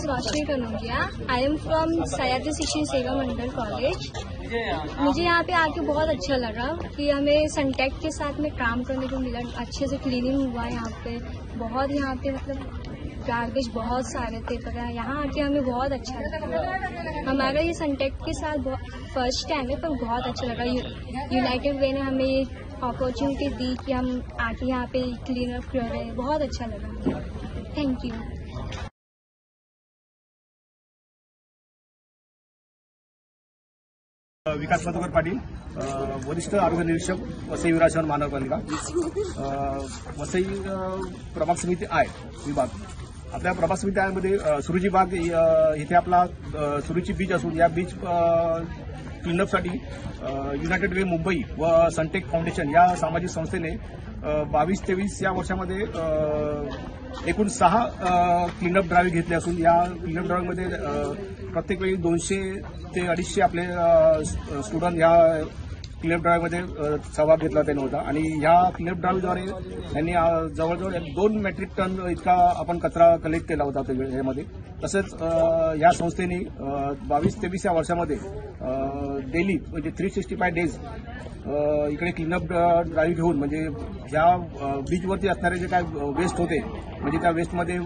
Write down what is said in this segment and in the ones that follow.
Mrs Roshni Kanaujia. I am from Sayaji Shikshan Seva Mandal college. मुझे यहाँ पे आके बहुत अच्छा लगा कि हमें सनटेक के साथ में काम करने को मिला। अच्छे से क्लीनिंग हुआ यहाँ पे, बहुत यहाँ पे मतलब गार्बेज बहुत सारे थे, पर यहाँ आके हमें बहुत अच्छा लगा। हमारा ये सनटेक के साथ फर्स्ट टाइम है, पर बहुत अच्छा लगा। यूनाइटेड वे ने हमें ये अपॉर्चुनिटी दी कि हम आके यहाँ पे क्लीन अप कर रहे हैं, बहुत अच्छा लगा। Thank you. विकास मधुकर पाटील, वरिष्ठ आरोग्य निरीक्षक, वसई विराजमान महानगरपालिका, वसई प्रभाग समिती आय विभाग। आपल्या प्रभाग समिती आयमध्ये सुरुची बाग इथे आपला सुरुची बीच असून या बीच क्लीनअपसाठी युनायटेड वे मुंबई व सनटेक फाउंडेशन या सामाजिक संस्थेने 22-23 या वर्षामध्ये एकूण 6 क्लीनअप ड्राईव्ह घेतले असून या क्लीनअप ड्राईव्हमध्ये प्रत्येक वेळी 200 ते 250 आपले स्टुडंट या क्लीनअप ड्राईव्हमध्ये सहभाग घेतला त्यांनी होता आणि ह्या क्लीनअप ड्राईव्हद्वारे त्यांनी जवळजवळ 2 मेट्रिक टन इतका आपण कचरा कलेक्ट केला होता त्यामध्ये। तसेच या संस्थेने 22-23 या वर्षामध्ये डेली म्हणजे 365 डेज इकडे क्लीनअप ड्राईव्ह घेऊन म्हणजे ह्या बीचवरती असणारे जे काय वेस्ट होते म्हणजे त्या वेस्टमध्ये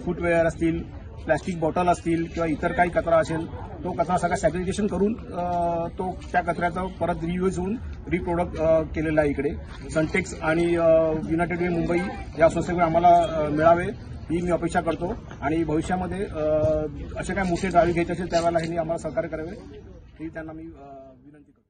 फुटवेअर असतील, प्लास्टिक बॉटल असतील किंवा इतर काही कचरा असेल तो कचरा सगळा सॅग्रिगेशन करून तो त्या कचऱ्याचा परत रियूज होऊन रिप्रोडक्ट केलेला आहे इकडे। सनटेक्स आणि युनायटेड वे मुंबई या संस्थेकडे आम्हाला मिळावे ही मी अपेक्षा करतो आणि भविष्यामध्ये असे काय मोठे ड्राईव्ह घ्यायचे असेल त्यावेळेला हे आम्हाला सहकार्य करावे ही त्यांना मी विनंती करतो।